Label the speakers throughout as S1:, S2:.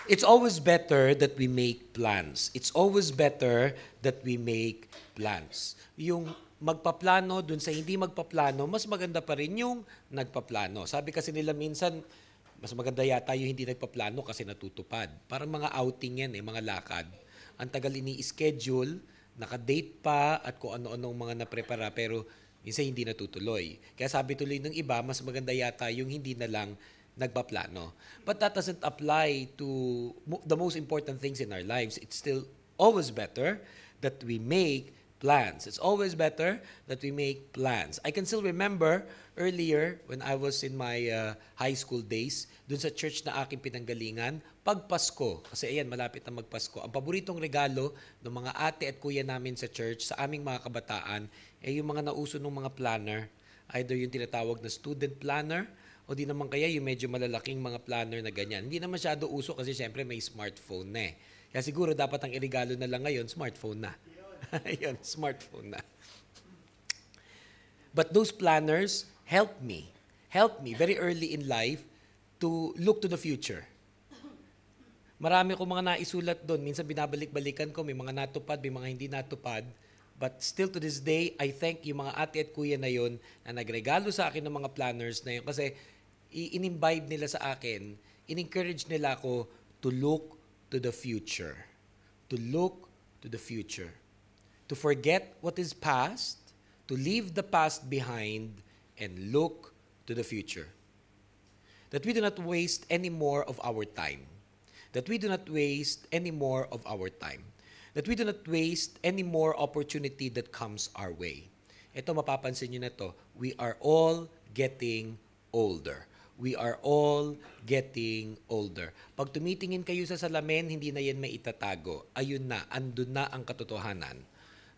S1: It's always better that we make plans. It's always better that we make plans. Yung magpaplano dun sa hindi magpaplano, mas maganda pa rin yung nagpaplano. Sabi kasi nila minsan, mas maganda yata yung hindi nagpaplano kasi natutupad. Parang mga outing yan mga lakad. Ang tagal ini-schedule, naka-date pa at kung ano-anong mga naprepara pero minsan hindi natutuloy. Kaya sabi tuloy ng iba, mas maganda yata yung hindi na lang nagpaplano. But that doesn't apply to the most important things in our lives. It's still always better that we make plans. It's always better that we make plans. I can still remember earlier when I was in my high school days, dun sa church na aking pinanggalingan, pag Pasko, kasi ayan, malapit na magpasko, ang paboritong regalo ng mga ate at kuya namin sa church, sa aming mga kabataan, yung mga nauso ng mga planner. Either yung tinatawag na student planner, o di naman kaya yung medyo malalaking mga planner na ganyan. Hindi na masyado uso kasi syempre may smartphone na Kaya siguro dapat ang irigalo na lang ngayon, smartphone na. Ayun, smartphone na. But those planners helped me very early in life to look to the future. Marami ko mga naisulat doon. Minsan binabalik-balikan ko, may mga natupad, may mga hindi natupad. But still to this day, I thank yung mga ate at kuya na yon na nagregalo sa akin ng mga planners na yun. Kasi in-imbibe nila sa akin, in-encourage nila ako to look to the future. To look to the future. To forget what is past, to leave the past behind, and look to the future. That we do not waste any more of our time. That we do not waste any more of our time. That we do not waste any more opportunity that comes our way. Ito, mapapansin nyo na to, we are all getting older. We are all getting older. Pag tumitingin kayo sa salamin, hindi na yan maitatago. Ayun na, andun na ang katotohanan.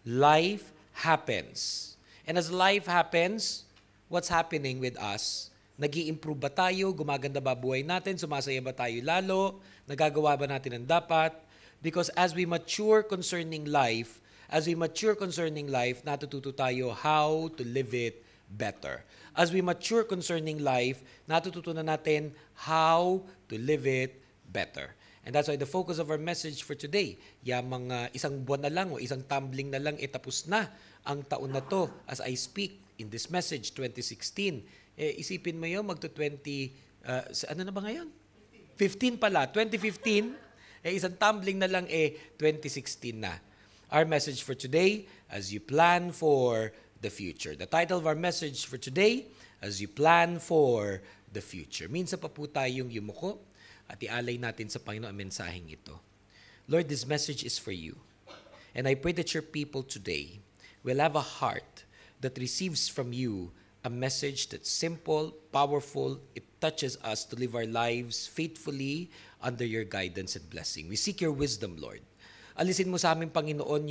S1: Life happens. And as life happens, what's happening with us? Nag-i-improve ba tayo? Gumaganda ba buhay natin? Sumasaya ba tayo lalo? Nagagawa ba natin ang dapat? Because as we mature concerning life, natututo tayo how to live it better. As we mature concerning life, natututunan natin how to live it better. And that's why the focus of our message for today, mga isang buwan na lang o isang tumbling na lang, tapos na ang taon na to as I speak in this message, 2016. Isipin mo yun, magto-20, ano na ba ngayon? 15 pala, 2015, isang tumbling na lang 2016 na. Our message for today, as you plan for the future. The title of our message for today, as you plan for the future. Minsan pa po tayong yumuko at ialay natin sa Panginoon ang mensaheng ito. Lord, this message is for you. And I pray that your people today will have a heart that receives from you a message that's simple, powerful. It touches us to live our lives faithfully under your guidance and blessing. We seek your wisdom, Lord. Alisin mo sa aming Panginoon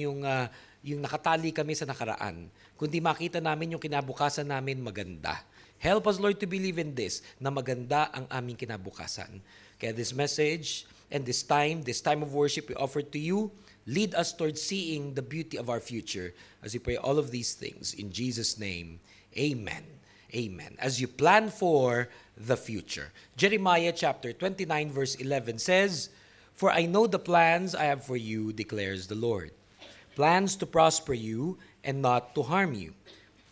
S1: yung nakatali kami sa nakaraan. Kundi makita namin yung kinabukasan namin maganda. Help us, Lord, to believe in this, na maganda ang aming kinabukasan. Kaya this message and this time of worship we offer to you, lead us towards seeing the beauty of our future as we pray all of these things. In Jesus' name, amen. Amen. As you plan for the future. Jeremiah chapter 29 verse 11 says, "For I know the plans I have for you, declares the Lord. Plans to prosper you and not to harm you.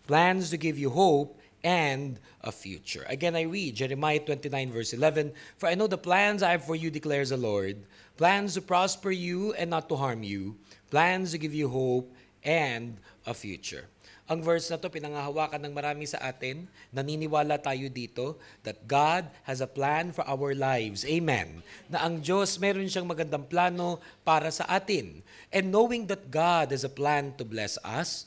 S1: Plans to give you hope and a future." Again, I read Jeremiah 29 verse 11, "For I know the plans I have for you, declares the Lord. Plans to prosper you and not to harm you. Plans to give you hope and a future." Ang verse na to pinangahawakan ng marami sa atin. Naniniwala tayo dito that God has a plan for our lives. Amen. Na ang Diyos meron siyang magandang plano para sa atin. And knowing that God has a plan to bless us,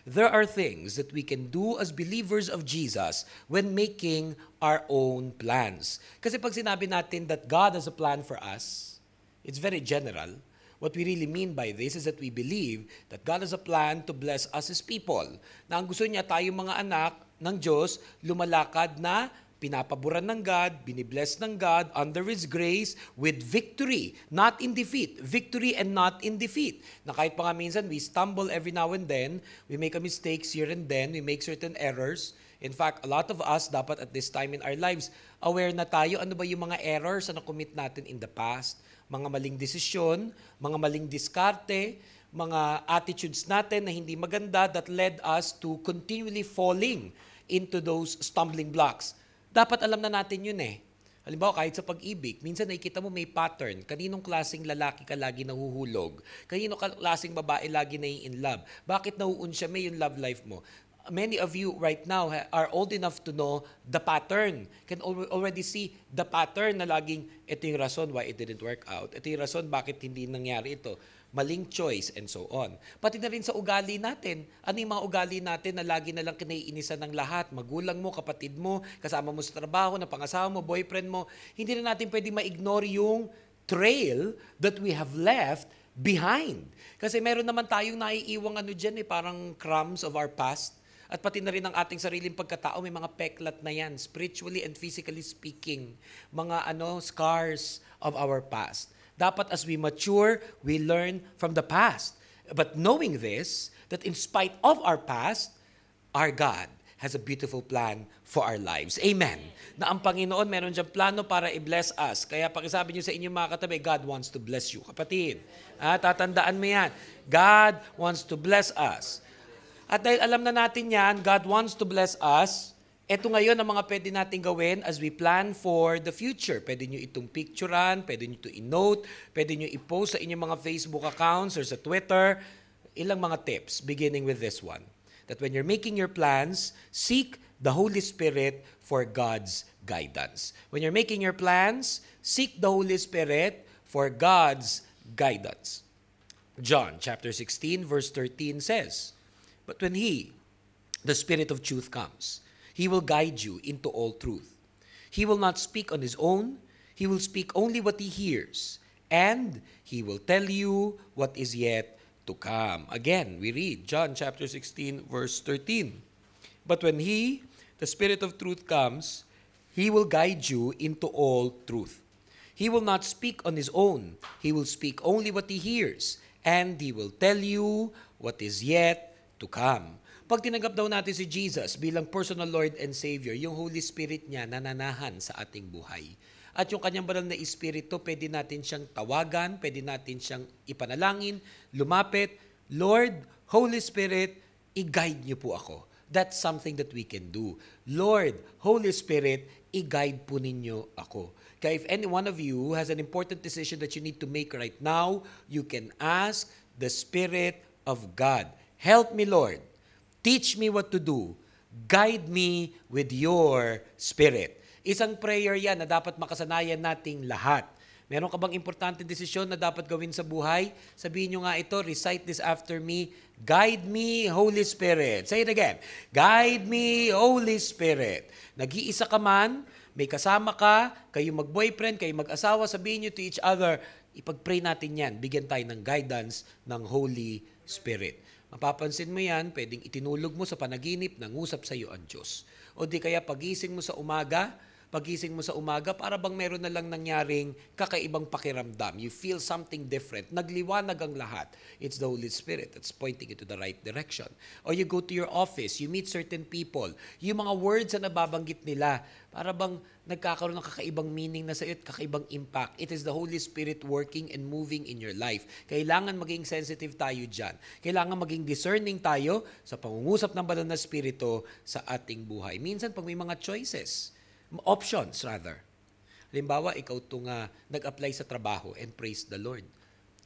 S1: there are things that we can do as believers of Jesus when making our own plans. Kasi pag sinabi natin that God has a plan for us, it's very general. What we really mean by this is that we believe that God has a plan to bless us as people. Na ang gusto niya tayong mga anak ng Diyos, lumalakad na pinapaboran ng God, binibless ng God under His grace with victory, not in defeat. Victory and not in defeat. Na kahit pa nga minsan, we stumble every now and then, we make a mistakes here and then, we make certain errors, In fact, a lot of us dapat at this time in our lives, aware na tayo ano ba yung mga errors na nakomit natin in the past, mga maling desisyon, mga maling diskarte, mga attitudes natin na hindi maganda that led us to continually falling into those stumbling blocks. Dapat alam na natin yun eh. Halimbawa, kahit sa pag-ibig, minsan nakikita mo may pattern. Kaninong klaseng lalaki ka lagi nahuhulog? Kaninong klaseng babae lagi na in love? Bakit nauunsya may yung love life mo? Many of you right now are old enough to know the pattern. Can already see the pattern na laging, ito yung rason why it didn't work out. Ito yung rason bakit hindi nangyari ito. Maling choice, and so on. Pati na rin sa ugali natin. Ano yung mga ugali natin na lagi na lang kinaiinisan ng lahat? Magulang mo, kapatid mo, kasama mo sa trabaho, na pangasawa mo, boyfriend mo. Hindi na natin pwede ma-ignore yung trail that we have left behind. Kasi meron naman tayong naiiwang dyan, parang crumbs of our past. At pati na rin ang ating sariling pagkatao, may mga peklat na yan, spiritually and physically speaking. Mga scars of our past. Dapat as we mature, we learn from the past. But knowing this, that in spite of our past, our God has a beautiful plan for our lives. Amen. Na ang Panginoon meron diyang plano para i-bless us. Kaya pakisabi niyo sa inyong mga katabi, God wants to bless you, kapatid. Tatandaan mo yan. God wants to bless us. At dahil alam na natin yan, God wants to bless us, ito ngayon ang mga pwede natin gawin as we plan for the future. Pwede nyo itong picturean, pwede nyo ito i-note, pwede nyo i-post sa inyong mga Facebook accounts or sa Twitter. Ilang mga tips, beginning with this one. That when you're making your plans, seek the Holy Spirit for God's guidance. When you're making your plans, seek the Holy Spirit for God's guidance. John chapter 16 verse 13 says, "But when He, the Spirit of truth comes, He will guide you into all truth. He will not speak on His own. He will speak only what He hears. And He will tell you what is yet to come." Again, we read John chapter 16, verse 13. "But when He, the Spirit of truth comes, He will guide you into all truth. He will not speak on His own. He will speak only what He hears. And He will tell you what is yet to come." Pag tinanggap daw natin si Jesus bilang personal Lord and Savior, yung Holy Spirit niya nananahan sa ating buhay. At yung kanyang banal na Espiritu, pwede natin siyang tawagan, pwede natin siyang ipanalangin, lumapit, "Lord, Holy Spirit, i-guide niyo po ako." That's something that we can do. "Lord, Holy Spirit, i-guide po ninyo ako." Kaya if any one of you has an important decision that you need to make right now, you can ask the Spirit of God. "Help me, Lord. Teach me what to do. Guide me with your Spirit." Isang prayer yan na dapat makasanayan nating lahat. Meron ka bang importante desisyon na dapat gawin sa buhay? Sabihin nyo nga ito, recite this after me. "Guide me, Holy Spirit." Say it again. "Guide me, Holy Spirit." Nag-iisa ka man, may kasama ka, kayo mag-boyfriend, kayo mag-asawa, sabihin nyo to each other, ipag-pray natin yan. Bigyan tayo ng guidance ng Holy Spirit. Mapapansin mo yan, pwedeng itinulog mo sa panaginip, nangusap sa iyo ang Diyos. O di kaya pagising mo sa umaga, para bang meron na lang nangyaring kakaibang pakiramdam. You feel something different. Nagliwanag ang lahat. It's the Holy Spirit that's pointing you to the right direction. Or you go to your office, you meet certain people. Yung mga words na nababanggit nila, para bang nagkakaroon ng kakaibang meaning na sa iyo at kakaibang impact. It is the Holy Spirit working and moving in your life. Kailangan maging sensitive tayo dyan. Kailangan maging discerning tayo sa pangungusap ng banal na Espiritu sa ating buhay. Minsan pag may mga options rather. Halimbawa, ikaw itong nag-apply sa trabaho and praise the Lord.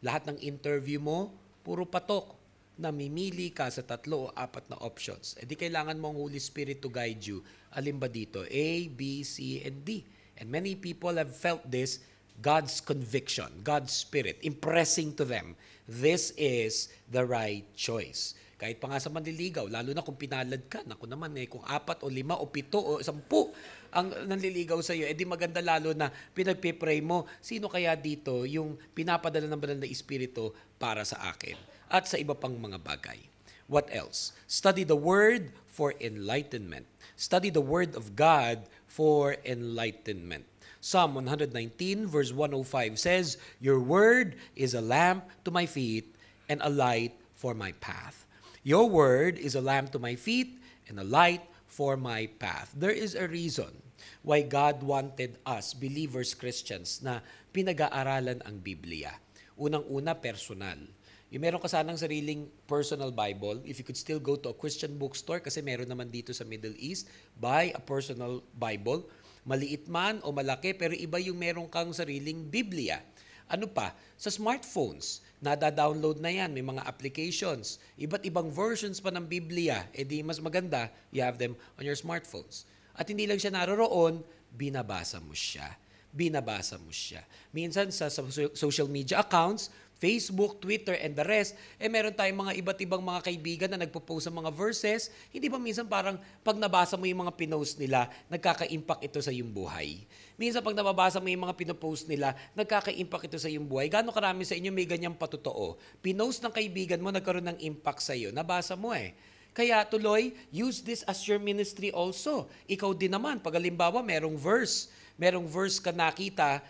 S1: Lahat ng interview mo, puro patok. Namimili ka sa 3 o 4 na options. E di kailangan mo ang Holy Spirit to guide you. Alin ba dito? A, B, C, and D. And many people have felt this, God's conviction, God's Spirit, impressing to them, this is the right choice. Kahit pa nga sa manliligaw, lalo na kung pinalad ka, naku naman kung 4 o 5 o 7 o 10 ang nanliligaw sa iyo, edi maganda lalo na pinagpipray mo, sino kaya dito yung pinapadala ng banal na Espiritu para sa akin at sa iba pang mga bagay. What else? Study the Word for enlightenment. Study the Word of God for enlightenment. Psalm 119 verse 105 says, "Your word is a lamp to my feet and a light for my path." Your word is a lamp to my feet and a light for my path. There is a reason why God wanted us, believers, Christians, na pinag-aaralan ang Biblia. Unang-una, personal. Yung meron ka sanang sariling personal Bible, if you could still go to a Christian bookstore, kasi meron naman dito sa Middle East, buy a personal Bible. Maliit man o malaki, pero iba yung meron kang sariling Biblia. Ano pa? Sa smartphones, nada-download na yan, may mga applications. Iba't ibang versions pa ng Biblia. E di mas maganda, you have them on your smartphones. At hindi lang siya naroroon, binabasa mo siya. Binabasa mo siya. Minsan sa social media accounts, Facebook, Twitter, and the rest, meron tayong mga iba't ibang mga kaibigan na nagpo-post sa mga verses. Hindi ba minsan parang pag nabasa mo yung mga pinost nila, nagkaka-impact ito sa iyong buhay? Minsan pag nababasa mo yung mga pinopost nila, nagkaka-impact ito sa iyong buhay. Gaano karami sa inyo may ganyang patotoo? Pinost ng kaibigan mo, nagkaroon ng impact sa iyo. Nabasa mo Kaya tuloy, use this as your ministry also. Ikaw din naman, pag halimbawa merong verse ka nakita,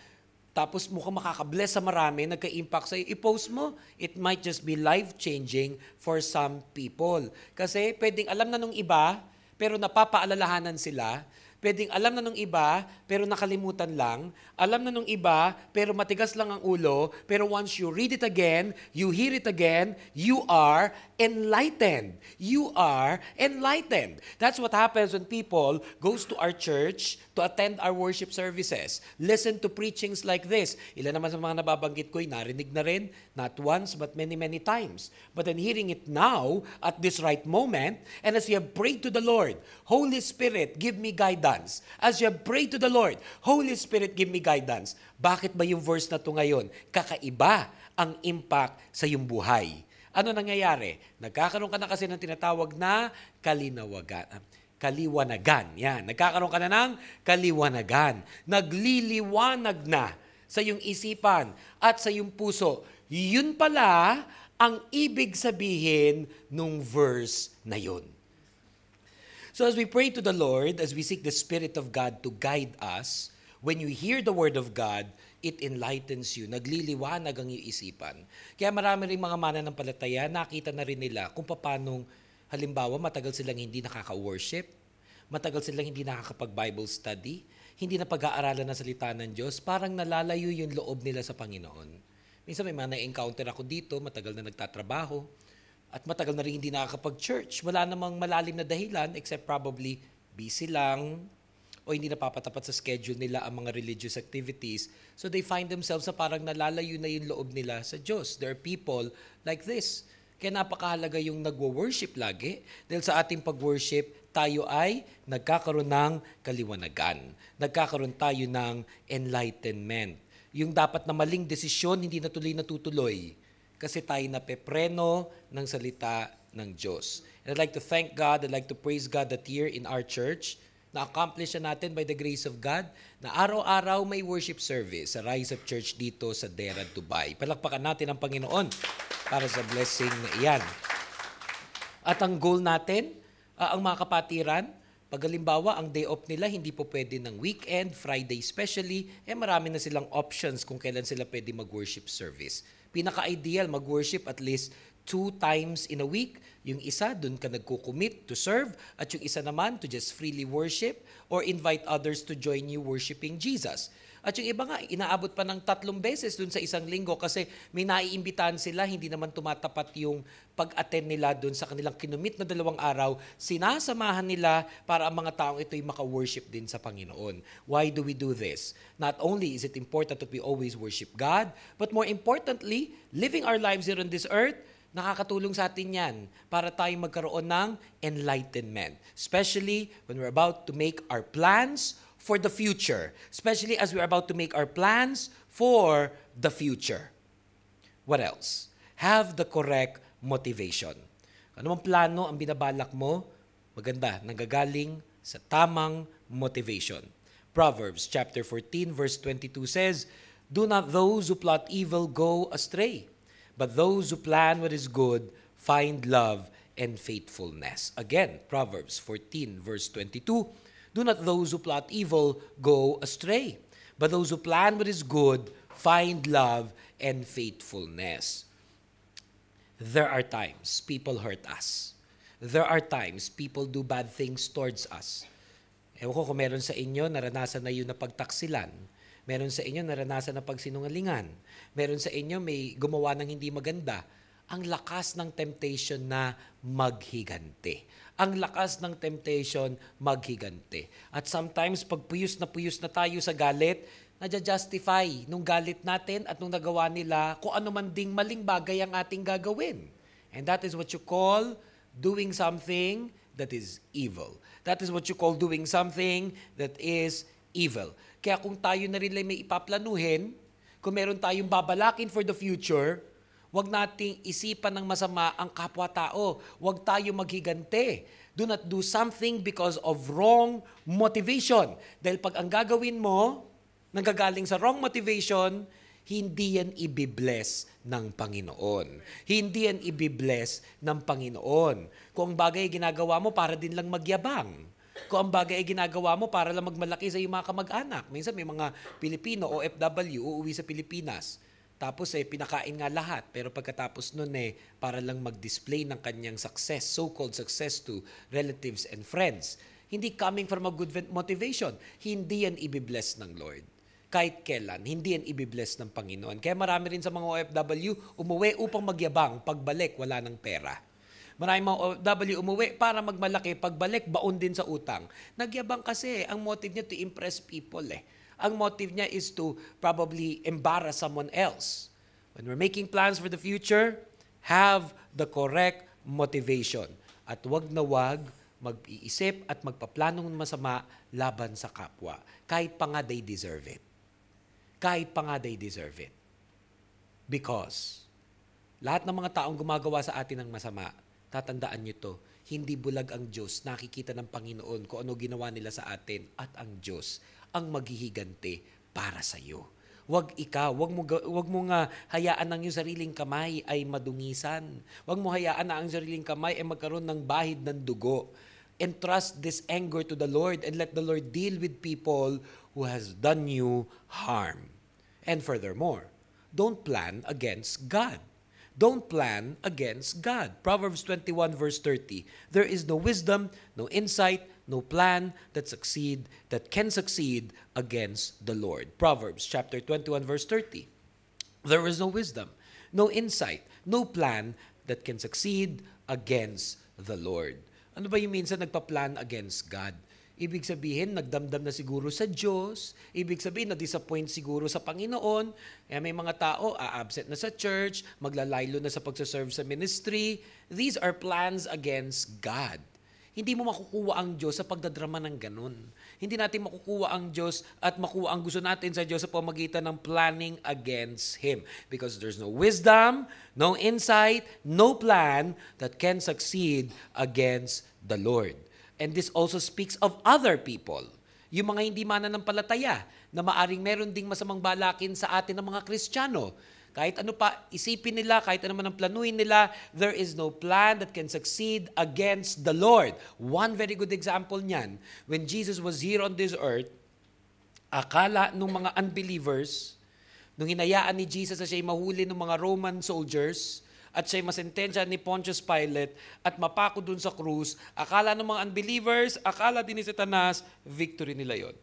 S1: tapos mukhang makakabless sa marami, nagka-impact sa'yo, i-post mo. It might just be life-changing for some people. Kasi pwedeng alam na nung iba, pero napapaalalahanan sila. Pwedeng alam na nung iba, pero nakalimutan lang. Alam na nung iba, pero matigas lang ang ulo. Pero once you read it again, you hear it again, you are enlightened. You are enlightened. That's what happens when people goes to our church to attend our worship services. Listen to preachings like this. Ilan naman sa mga nababanggit ko, narinig na rin, not once, but many, many times. But then hearing it now, at this right moment, and as you have prayed to the Lord, Holy Spirit, give me guidance. As you have prayed to the Lord, Holy Spirit, give me guidance. Bakit ba yung verse na to ngayon? Kakaiba ang impact sa iyong buhay. Ano nangyayari? Nagkakaroon ka na kasi ng tinatawag na kaliwanagan. Yan. Nagkakaroon ka na ng kaliwanagan. Nagliliwanag na sa iyong isipan at sa iyong puso. Yun pala ang ibig sabihin nung verse na yun. So as we pray to the Lord, as we seek the Spirit of God to guide us, when you hear the Word of God, it enlightens you. Nagliliwanag ang iyong isipan. Kaya marami rin mga mananampalataya, nakita na rin nila kung paano, halimbawa, matagal silang hindi nakaka-worship, matagal silang hindi nakakapag-Bible study, hindi na pag-aaralan ng salita ng Diyos, parang nalalayo yung loob nila sa Panginoon. Minsan may mga na-encounter ako dito, matagal na nagtatrabaho, at matagal na rin hindi nakakapag-church. Wala namang malalim na dahilan, except probably busy lang, o hindi napapatapat sa schedule nila ang mga religious activities. So they find themselves sa parang nalalayo na yung loob nila sa Diyos. There are people like this. Kaya napakahalaga yung nagwo-worship lagi. Dahil sa ating pag-worship, tayo ay nagkakaroon ng kaliwanagan. Nagkakaroon tayo ng enlightenment. Yung dapat na maling desisyon, hindi na tuloy natutuloy. Kasi tayo napepreno ng salita ng Diyos. And I'd like to thank God, I'd like to praise God that here in our church, na-accomplish na natin by the grace of God na araw-araw may worship service sa Rise Up Church dito sa Dera, Dubai. Palakpakan natin ang Panginoon para sa blessing na iyan. At ang goal natin, ang mga kapatiran, pag halimbawa ang day off nila, hindi po pwede ng weekend, Friday especially, marami na silang options kung kailan sila pwede mag-worship service. Pinaka-ideal, mag-worship at least 2 times in a week. Yung isa, dun ka nagko-commit to serve, at yung isa naman to just freely worship or invite others to join you worshiping Jesus. At yung iba nga, inaabot pa ng 3 beses dun sa isang linggo kasi may naiimbitahan sila, hindi naman tumatapat yung pag-attend nila dun sa kanilang kinumit na 2 araw, sinasamahan nila para ang mga taong ito'y maka-worship din sa Panginoon. Why do we do this? Not only is it important that we always worship God, but more importantly, living our lives here on this earth, nakakatulong sa atin yan para tayo magkaroon ng enlightenment. Especially when we're about to make our plans for the future. Especially as we're about to make our plans for the future. What else? Have the correct motivation. Ano mang plano ang binabalak mo, maganda, nanggagaling sa tamang motivation. Proverbs chapter 14 verse 22 says, "Do not those who plot evil go astray, but those who plan what is good find love and faithfulness." Again, Proverbs 14 verse 22, "Do not those who plot evil go astray, but those who plan what is good find love and faithfulness." There are times people hurt us. there are times people do bad things towards us. Ewan ko kung meron sa inyo, naranasan na yun na pagtaksilan. Meron sa inyo, naranasan na pagsinungalingan. Meron sa inyo, may gumawa ng hindi maganda. Ang lakas ng temptation na maghigante. Ang lakas ng temptation maghigante. At sometimes, pag puyos na tayo sa galit, nadja-justify nung galit natin at nung nagawa nila kung ano man ding maling bagay ang ating gagawin. And that is what you call doing something that is evil. That is what you call doing something that is evil. Kaya kung tayo na rin may ipaplanuhin, kung meron tayong babalakin for the future, huwag nating isipan ng masama ang kapwa-tao. Huwag tayo maghigante. Do not do something because of wrong motivation. Dahil pag ang gagawin mo, nanggagaling sa wrong motivation, hindi yan ibibless ng Panginoon. Hindi yan ibibless ng Panginoon. Kung ang bagay ay ginagawa mo para din lang magyabang. Kung ang bagay ay ginagawa mo para lang magmalaki sa iyong mga kamag-anak. Minsan may mga Pilipino, OFW, uuwi sa Pilipinas. Tapos pinakain nga lahat. Pero pagkatapos nun para lang mag-display ng kanyang success, so-called success to relatives and friends. Hindi coming from a good motivation. Hindi yan ibibless ng Lord. Kahit kailan, hindi yan ibibless ng Panginoon. Kaya marami rin sa mga OFW, umuwi upang magyabang, pagbalik, wala ng pera. Maraming mga OFW umuwi para magmalaki, pagbalik, baon din sa utang. Nagyabang kasi, ang motive niya to impress people Ang motive niya is to probably embarrass someone else. When we're making plans for the future, have the correct motivation. At wag na wag mag-iisip at magpaplanong masama laban sa kapwa. Kahit pa nga they deserve it. Kahit pa nga they deserve it. Because lahat ng mga taong gumagawa sa atin ng masama, tatandaan nyo to, hindi bulag ang Diyos, nakikita ng Panginoon kung ano ginawa nila sa atin at ang Diyos ang maghihigante para sa iyo. Wag mo nga hayaan ang iyong sariling kamay ay madungisan. Wag mo hayaan na ang sariling kamay ay magkaroon ng bahid ng dugo. Entrust this anger to the Lord and let the Lord deal with people who has done you harm. And furthermore, don't plan against God. Don't plan against God. Proverbs 21 verse 30. There is no wisdom, no insight, no plan that can succeed against the Lord. Proverbs chapter 21 verse 30. There is no wisdom, no insight, no plan that can succeed against the Lord. Ano ba yung minsan nagpa-plan against God? Ibig sabihin, nagdamdam na siguro sa Diyos. Ibig sabihin, na-disappoint siguro sa Panginoon. Kaya may mga tao, absent na sa church, maglalaylo na sa pagsaserve sa ministry. These are plans against God. Hindi mo makukuha ang Diyos sa pagdadrama ng ganun. Hindi natin makukuha ang Diyos at makuha ang gusto natin sa Diyos sa pamagitan ng planning against Him. Because there's no wisdom, no insight, no plan that can succeed against the Lord. And this also speaks of other people. Yung mga hindi mananampalataya na maaring meron ding masamang balakin sa atin ng mga Kristiyano. Kahit ano pa isipin nila, kahit ano man ang planuin nila, there is no plan that can succeed against the Lord. One very good example niyan, when Jesus was here on this earth, akala nung mga unbelievers, nung hinayaan ni Jesus na siya'y mahuli ng mga Roman soldiers, at siya'y masentensya ni Pontius Pilate at mapako dun sa krus, akala ng mga unbelievers, akala din ni Satanas, victory nila yon.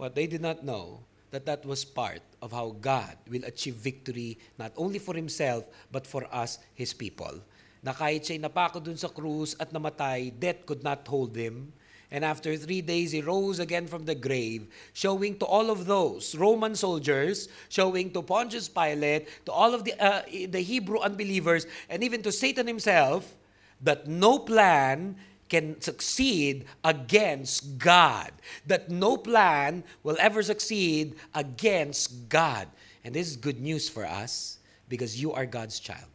S1: What they did not know, that was part of how God will achieve victory not only for Himself, but for us, His people. Na kahit siya'y napako dun sa krus at namatay, death could not hold Him. And after 3 days, He rose again from the grave, showing to all of those Roman soldiers, showing to Pontius Pilate, to all of the Hebrew unbelievers, and even to Satan himself, that no plan can succeed against God. That no plan will ever succeed against God. And this is good news for us, because you are God's child.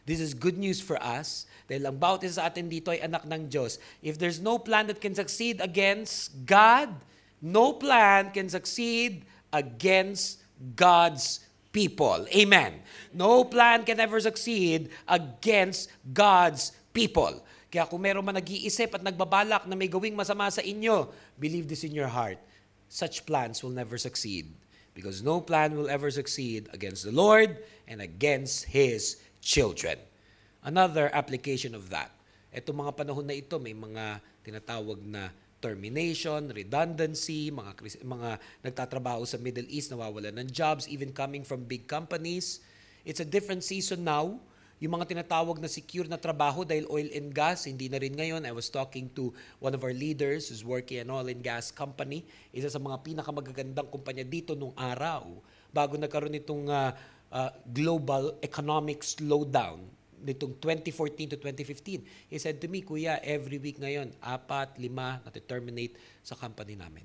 S1: This is good news for us dahil ang bawat isa sa atin dito ay anak ng Diyos. If there's no plan that can succeed against God, no plan can succeed against God's people. Amen. No plan can ever succeed against God's people. Kaya kung meron man nag-iisip at nagbabalak na may gawing masama sa inyo, believe this in your heart. Such plans will never succeed because no plan will ever succeed against the Lord and against His children. Another application of that. Itong mga panahon na ito, may mga tinatawag na termination, redundancy, mga nagtatrabaho sa Middle East, nawawalan ng jobs, even coming from big companies. It's a different season now. Yung mga tinatawag na secure na trabaho dahil oil and gas, hindi na rin ngayon. I was talking to one of our leaders who's working in an oil and gas company. Isa sa mga pinakamagagandang kumpanya dito nung araw. Bago nagkaroon itong global economic slowdown, nitong 2014 to 2015. He said to me, Kuya, every week ngayon, 4, 5 na-terminate sa company namin.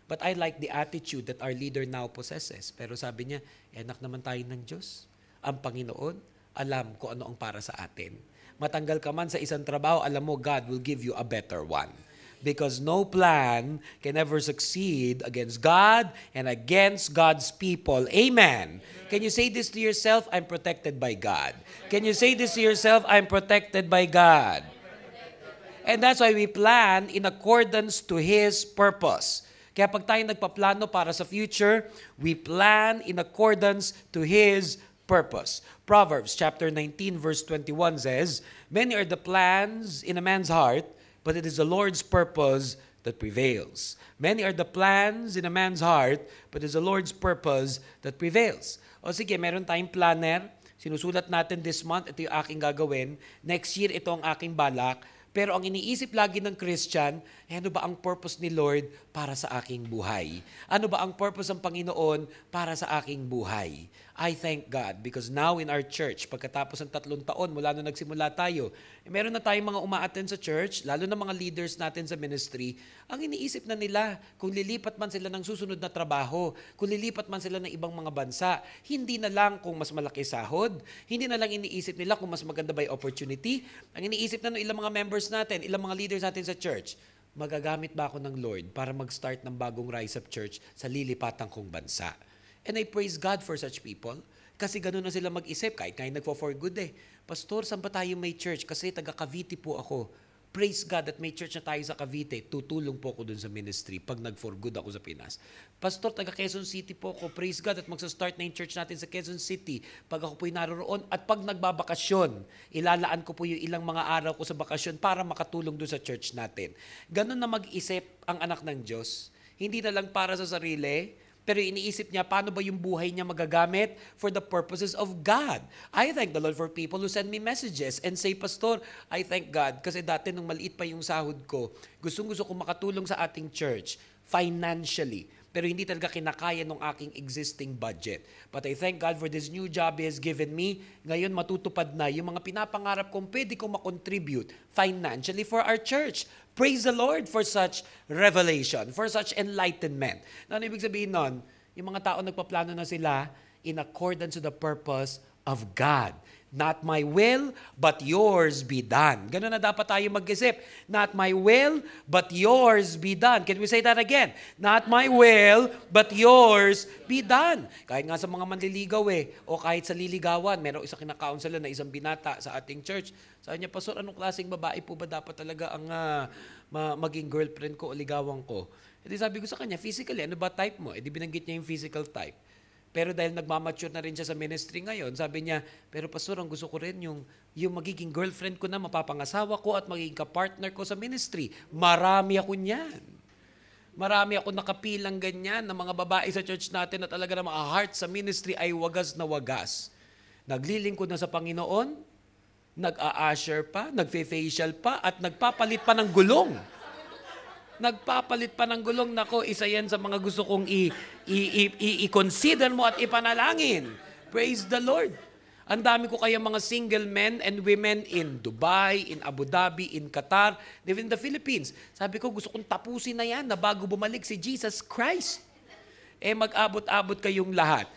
S1: But I like the attitude that our leader now possesses. Pero sabi niya, anak naman tayo ng Diyos. Ang Panginoon, alam kung ano ang para sa atin. Matanggal ka man sa isang trabaho, alam mo, God will give you a better one. Because no plan can ever succeed against God and against God's people. Amen. Can you say this to yourself? I'm protected by God. Can you say this to yourself? I'm protected by God. And that's why we plan in accordance to His purpose. Kaya pag tayo nagpaplano para sa future, we plan in accordance to His purpose. Proverbs chapter 19 verse 21 says, many are the plans in a man's heart, but it is the Lord's purpose that prevails. Many are the plans in a man's heart, but it is the Lord's purpose that prevails. O sige, meron tayong planner, sinusulat natin this month, ito yung aking gagawin, next year ito ang aking balak, pero ang iniisip lagi ng Christian, ano ba ang purpose ni Lord para sa aking buhay? Ano ba ang purpose ng Panginoon para sa aking buhay? I thank God because now in our church, pagkatapos ng 3 taon mula nung nagsimula tayo, meron na tayong mga uma-attend sa church, lalo na mga leaders natin sa ministry, ang iniisip na nila kung lilipat man sila ng susunod na trabaho, kung lilipat man sila ng ibang mga bansa, hindi na lang kung mas malaki sahod, hindi na lang iniisip nila kung mas maganda ba yung opportunity, ang iniisip na ng ilang mga members natin, ilang mga leaders natin sa church, magagamit ba ako ng Lord para mag-start ng bagong Rise Up Church sa lilipatan kong bansa? And I praise God for such people. Kasi gano'n na sila mag-isip. Kahit nagpo-for good eh. Pastor, saan ba tayo may church? Kasi taga Cavite po ako. Praise God that may church na tayo sa Cavite. Tutulong po ako dun sa ministry pag nag-for good ako sa Pinas. Pastor, taga Quezon City po ako. Praise God that magsa-start na yung church natin sa Quezon City. Pag ako po'y naroon at pag nagbabakasyon, ilalaan ko po yung ilang mga araw ko sa bakasyon para makatulong dun sa church natin. Gano'n na mag-isip ang anak ng Diyos. Hindi na lang para sa sarili, pero iniisip niya, paano ba yung buhay niya magagamit for the purposes of God? I thank the Lord for people who send me messages and say, Pastor, I thank God. Kasi dati nung maliit pa yung sahod ko, gustong-gusto ko makatulong sa ating church financially. Pero hindi talaga kinakaya ng aking existing budget. But I thank God for this new job He has given me. Ngayon matutupad na yung mga pinapangarap kong pwede kong makontribute financially for our church. Praise the Lord for such revelation, for such enlightenment. Ano ibig sabihin nun? Yung mga tao nagpaplano na sila in accordance to the purpose of God. Not my will, but yours be done. Ganun na dapat tayo mag-isip. Not my will, but yours be done. Can we say that again? Not my will, but yours be done. Kahit nga sa mga manliligaw o kahit sa liligawan, meron isang kinakaunselan na isang binata sa ating church. Sabi niya, Pastor, anong klaseng babae po ba dapat talaga ang maging girlfriend ko o ligawan ko? E di sabi ko sa kanya, physically, ano ba type mo? E di binanggit niya yung physical type. Pero dahil nagmamature na rin siya sa ministry ngayon, sabi niya, pero Pastor, ang gusto ko rin yung magiging girlfriend ko na, mapapangasawa ko at magiging kapartner ko sa ministry. Marami ako niyan. Marami ako nakapilang ganyan ng mga babae sa church natin na talaga na mga heart sa ministry ay wagas na wagas. Naglilingkod na sa Panginoon, nag-a-usher pa, nagfe-facial pa, at nagpapalit pa ng gulong. Nagpapalit pa ng gulong. Nako, isa yan sa mga gusto kong i-consider mo at ipanalangin. Praise the Lord. Ang dami ko kaya mga single men and women in Dubai, in Abu Dhabi, in Qatar, even in the Philippines. Sabi ko, gusto kong tapusin na yan na bago bumalik si Jesus Christ. Mag-abot-abot kayong lahat.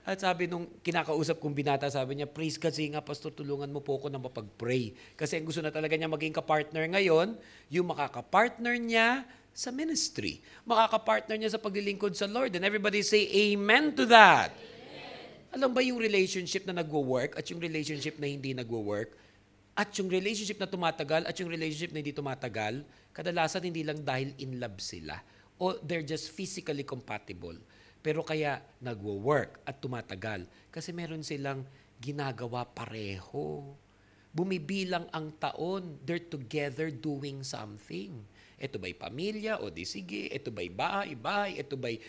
S1: At sabi nung kinakausap kong binata, sabi niya, praise God, sige nga, Pastor, tulungan mo po ako na mapag-pray. Kasi ang gusto na talaga niya maging kapartner ngayon, yung makakapartner niya sa ministry. Makakapartner niya sa paglilingkod sa Lord. And everybody say, Amen to that. Amen. Alam ba yung relationship na nagwo-work at yung relationship na hindi nagwo-work? At yung relationship na tumatagal at yung relationship na hindi tumatagal, kadalasan hindi lang dahil in love sila. O they're just physically compatible. Pero kaya nagwo-work at tumatagal kasi meron silang ginagawa pareho. bumibilang ang taon. They're together doing something. Ito ba'y pamilya? O di sige. Ito ba'y bahay? Ito ba'y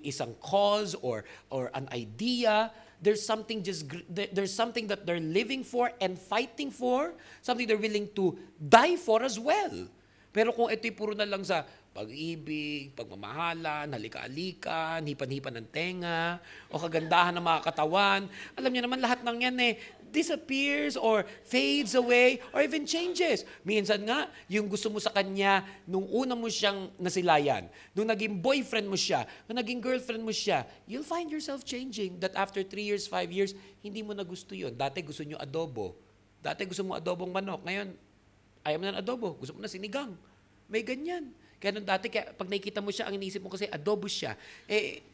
S1: isang cause or an idea? There's something there's something that they're living for and fighting for. Something they're willing to die for as well. Pero kung ito'y puro na lang sa pag-ibig, pagmamahalan, halika-alikan, hipan-hipan ng tenga, o kagandahan ng mga katawan, alam niyo naman lahat ng yan disappears or fades away or even changes. Minsan nga, yung gusto mo sa kanya, nung una mo siyang nasilayan, nung naging boyfriend mo siya, nung naging girlfriend mo siya, you'll find yourself changing that after 3 years, 5 years, hindi mo na gusto yun. Dati gusto nyo adobo. Dati gusto mo adobong manok. Ngayon, ayaw mo na adobo. Gusto mo na sinigang. May ganyan. Kaya nung dati, pag nakikita mo siya, ang inisip mo kasi adobo siya.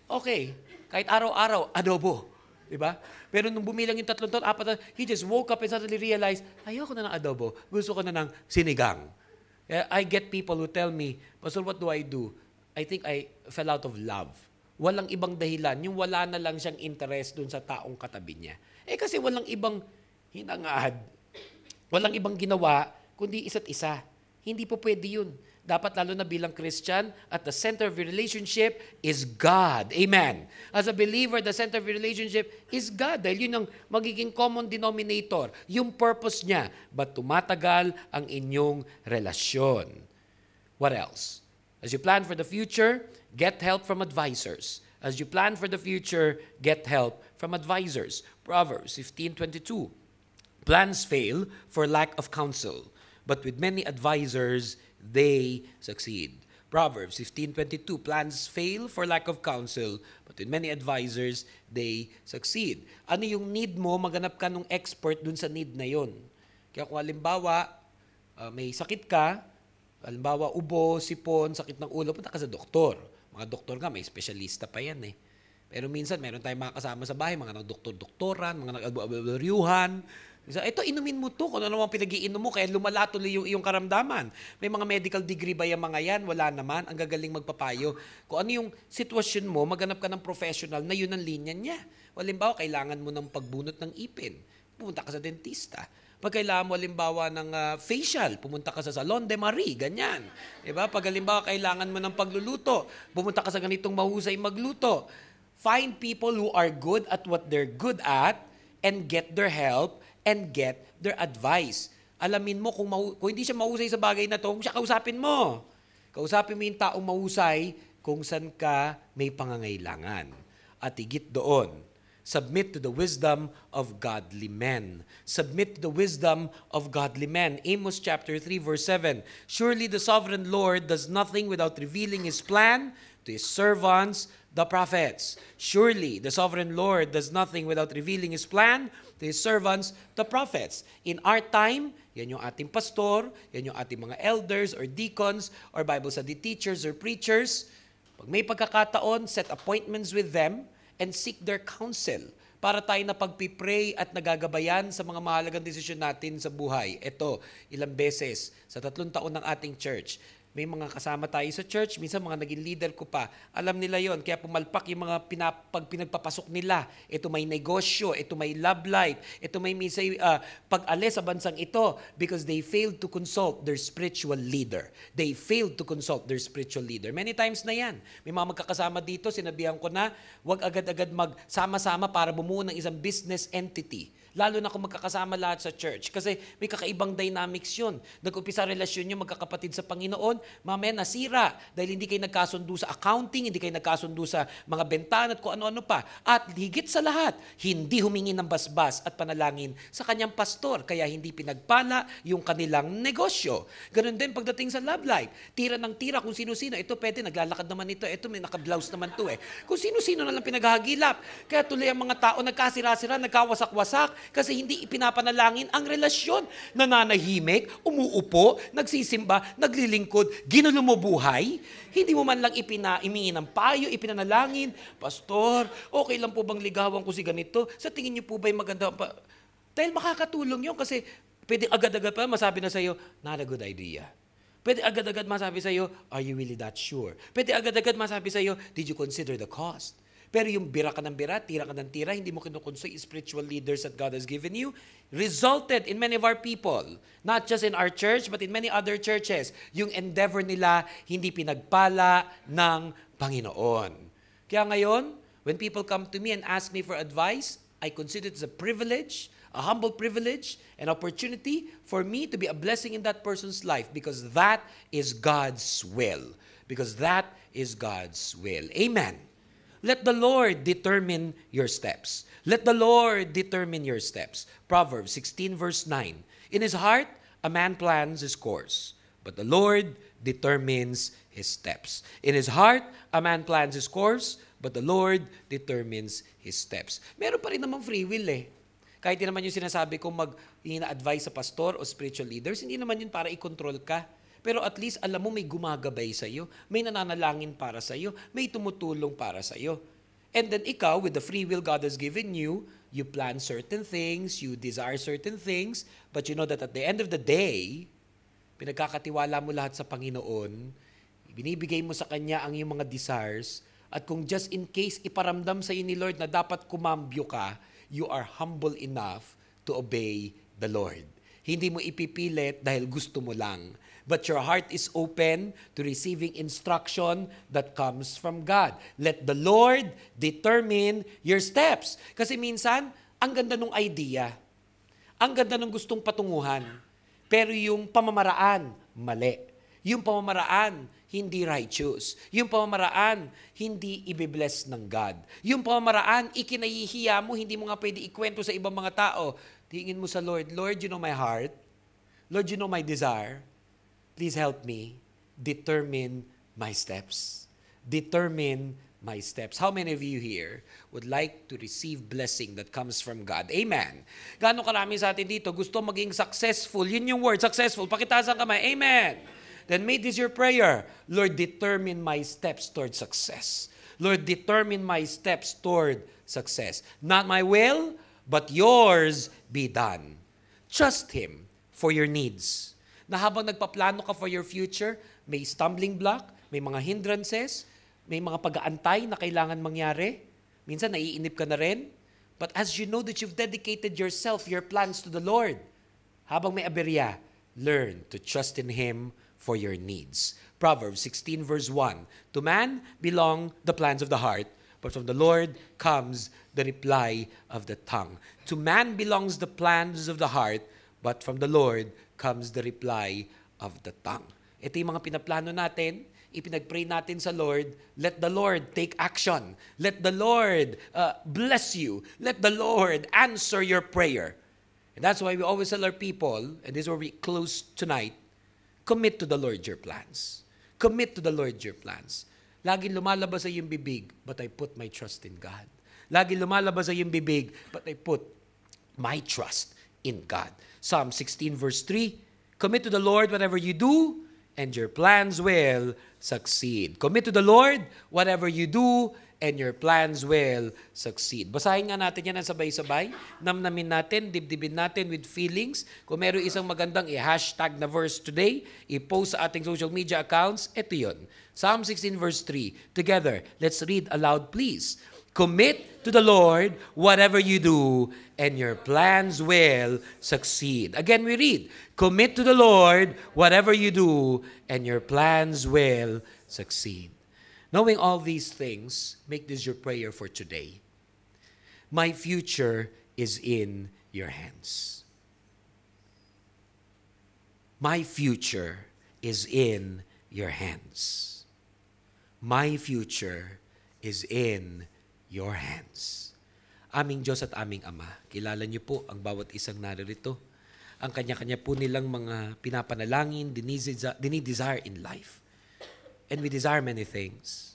S1: Okay. Kahit araw-araw, adobo. Diba? Pero nung bumilang yung 3 taon, 4 taon, he just woke up and suddenly realized, ayoko na ng adobo. Gusto ko na ng sinigang. I get people who tell me, Pastor, what do I do? I think I fell out of love. Walang ibang dahilan. Yung wala na lang siyang interest dun sa taong katabi niya. Kasi walang ibang hinangad. Walang ibang ginawa, kundi isa't isa. Hindi po pwede yun. Dapat lalo na bilang Christian, at the center of your relationship is God. Amen. As a believer, the center of your relationship is God. Dahil yun ang magiging common denominator, yung purpose niya. But tumatagal ang inyong relasyon. What else? As you plan for the future, get help from advisors. As you plan for the future, get help from advisors. Proverbs 15:22. Plans fail for lack of counsel, but with many advisors, they succeed. Proverbs 15:22. Plans fail for lack of counsel, but with many advisors, they succeed. Ano yung need mo? Maghanap ka ng expert dun sa need na yon. Kaya kung halimbawa, may sakit ka, halimbawa ubo, sipon, sakit ng ulo, punta ka sa doktor. Mga doktor nga, may specialista pa yan Pero minsan, meron tayong mga kasama sa bahay, mga nag-doktor-doktoran, mga nag-alburyuhan. Ito, inumin mo to. Kung ano naman pinag-iinom mo, kaya lumala tuloy yung karamdaman. May mga medical degree ba yung mga yan? Wala naman. Ang gagaling magpapayo. Kung ano yung sitwasyon mo, maghanap ka ng professional na yun ang linya niya. Halimbawa, kailangan mo ng pagbunot ng ipin. Pumunta ka sa dentista. Pag kailangan mo halimbawa ng facial, pumunta ka sa Salon de Marie, ganyan. Diba? Pag halimbawa kailangan mo ng pagluluto, pumunta ka sa ganitong mahusay magluto. Find people who are good at what they're good at and get their help and get their advice. Alamin mo kung hindi siya mahusay sa bagay na to, kung siya kausapin mo. Kausapin mo yung taong mahusay kung saan ka may pangangailangan. At higit doon, submit to the wisdom of godly men. Submit to the wisdom of godly men. Amos chapter 3 verse 7. Surely the sovereign Lord does nothing without revealing His plan to His servants, the prophets. Surely the sovereign Lord does nothing without revealing His plan to His servants, the prophets. In our time, yan yung ating pastor, yan yung ating mga elders or deacons or Bible study teachers or preachers. Pag may pagkakataon, set appointments with them and seek their counsel para tayo na pagpipray at nagagabayan sa mga mahalagang desisyon natin sa buhay. Ito, ilang beses sa 3 taon ng ating church, may mga kasama tayo sa church, minsan mga naging leader ko pa, alam nila yon, kaya pumalpak yung mga pinagpapasok nila. Ito may negosyo, ito may love life, ito may minsan pag-alis sa bansang ito because they failed to consult their spiritual leader. They failed to consult their spiritual leader. Many times na yan. May mga magkakasama dito, sinabihan ko na, wag agad-agad magsama-sama para bumuo ng isang business entity. Lalo na kung magkakasama lahat sa church. Kasi may kakaibang dynamics yun. Nag-upisa relasyon nyo magkakapatid sa Panginoon, mamaya nasira. Dahil hindi kayo nagkasundo sa accounting, hindi kayo nagkasundo sa mga bentana at kung ano-ano pa. At higit sa lahat, hindi humingi ng basbas at panalangin sa kanyang pastor. Kaya hindi pinagpala yung kanilang negosyo. Ganun din pagdating sa love life. Tira ng tira kung sino-sino. Ito pwede, naglalakad naman ito. Ito may naka-blouse naman to Kung sino-sino na lang pinaghahagilap. Kaya tuloy ang mga tao nagkasira-sira, nagkawasak-wasak kasi hindi ipinapanalangin ang relasyon. Nananahimik, umuupo, nagsisimba, naglilingkod, ginulo mo buhay. Hindi mo man lang imingi ng payo, ipinanalangin, Pastor, okay lang po bang ligawan ko si ganito? Sa tingin niyo po ba'y maganda pa? Dahil makakatulong yun kasi pwede agad-agad pa masabi na sa'yo, not a good idea. Pwede agad-agad masabi sa'yo, are you really that sure? Pwede agad-agad masabi sa'yo, did you consider the cost? Pero yung bira ka ng bira, tira ka ng tira, hindi mo kinukonsoy spiritual leaders that God has given you, resulted in many of our people, not just in our church, but in many other churches, yung endeavor nila hindi pinagpala ng Panginoon. Kaya ngayon, when people come to me and ask me for advice, I consider it as a privilege, a humble privilege, an opportunity for me to be a blessing in that person's life because that is God's will. Because that is God's will. Amen. Let the Lord determine your steps. Let the Lord determine your steps. Proverbs 16 verse 9. In his heart, a man plans his course, but the Lord determines his steps. In his heart, a man plans his course, but the Lord determines his steps. Meron pa rin naman free will eh. Kahit din naman yung sinasabi kong ina-advise sa pastor o spiritual leaders, hindi naman yun para i-control ka. Pero at least alam mo may gumagabay sa iyo, may nananalangin para sa iyo, may tumutulong para sa iyo. And then ikaw, with the free will God has given you, you plan certain things, you desire certain things, but you know that at the end of the day, pinagkakatiwala mo lahat sa Panginoon, binibigay mo sa Kanya ang iyong mga desires, at kung just in case iparamdam sa iyo ni Lord na dapat kumambyo ka, you are humble enough to obey the Lord. Hindi mo ipipilit dahil gusto mo lang. But your heart is open to receiving instruction that comes from God. Let the Lord determine your steps. Kasi minsan, ang ganda ng idea. Ang ganda ng gustong patunguhan. Pero yung pamamaraan, mali. Yung pamamaraan, hindi righteous. Yung pamamaraan, hindi ibibless ng God. Yung pamamaraan, ikinahihiya mo, hindi mo nga pwede ikwento sa ibang mga tao. Tingin mo sa Lord, Lord, you know my heart. Lord, you know my desire. Please help me determine my steps. Determine my steps. How many of you here would like to receive blessing that comes from God? Amen. Gaano karami sa atin dito gusto maging successful? Yun yung word, successful. Pakitaas ang kamay. Amen. Then make this your prayer. Lord, determine my steps toward success. Lord, determine my steps toward success. Not my will, but yours be done. Trust Him for your needs. Na habang nagpaplano ka for your future, may stumbling block, may mga hindrances, may mga pag-aantay na kailangan mangyari. Minsan naiinip ka na rin. But as you know that you've dedicated yourself, your plans to the Lord, habang may aberya, learn to trust in Him for your needs. Proverbs 16 verse 1, to man belong the plans of the heart, but from the Lord comes the reply of the tongue. To man belongs the plans of the heart, but from the Lord comes the reply of the tongue. Ito yung mga pinaplano natin, ipinag-pray natin sa Lord, let the Lord take action. Let the Lord bless you. Let the Lord answer your prayer. And that's why we always tell our people, and this is where we close tonight, commit to the Lord your plans. Commit to the Lord your plans. Laging lumalabas sa iyong bibig, but I put my trust in God. Laging lumalabas sa iyong bibig, but I put my trust in God. Psalm 16 verse 3, commit to the Lord whatever you do, and your plans will succeed. Commit to the Lord whatever you do, and your plans will succeed. Basahin nga natin yan ang sabay-sabay. Namnamin natin, dibdibin natin with feelings. Kung meron isang magandang i-hashtag na verse today, i-post sa ating social media accounts, ito yun. Psalm 16 verse 3. Together, let's read aloud please. Commit to the Lord whatever you do, and your plans will succeed. Again, we read, commit to the Lord whatever you do, and your plans will succeed. Knowing all these things, make this your prayer for today. My future is in your hands. My future is in your hands. My future is in your hands. Aming Diyos at aming Ama, kilala niyo po ang bawat isang naririto. Ang kanya-kanya po nilang mga pinapanalangin, dinidesire in life. And we desire many things.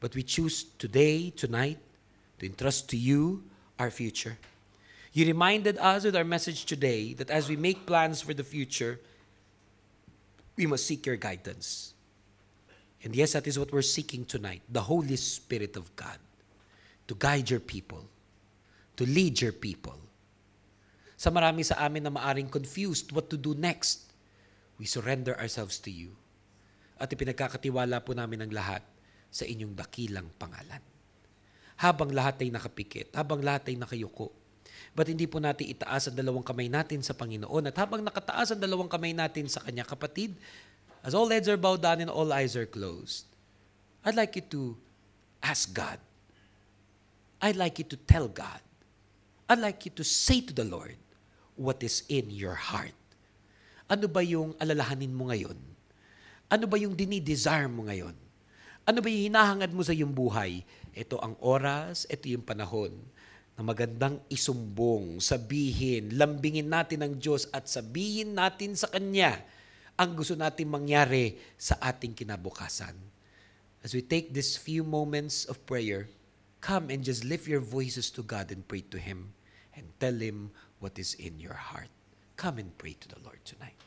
S1: But we choose today, tonight, to entrust to you our future. You reminded us with our message today that as we make plans for the future, we must seek your guidance. And yes, that is what we're seeking tonight, the Holy Spirit of God, to guide your people, to lead your people. Sa marami sa amin na maaring confused what to do next, we surrender ourselves to you. At ipinagkakatiwala po namin ang lahat sa inyong dakilang pangalan. habang lahat ay nakapikit, habang lahat ay nakayuko. Ba't hindi po natin itaas ang dalawang kamay natin sa Panginoon? At habang nakataas ang dalawang kamay natin sa Kanya, kapatid, as all heads are bowed down and all eyes are closed, I'd like you to ask God. I'd like you to tell God. I'd like you to say to the Lord what is in your heart. Ano ba yung alalahanin mo ngayon? Ano ba yung dinidesire mo ngayon? Ano ba yung hinahangad mo sa iyong buhay? Ito ang oras, ito yung panahon na magandang isumbong, sabihin, lambingin natin ang Diyos at sabihin natin sa Kanya ang gusto natin mangyari sa ating kinabukasan. As we take these few moments of prayer, come and just lift your voices to God and pray to Him and tell Him what is in your heart. Come and pray to the Lord tonight.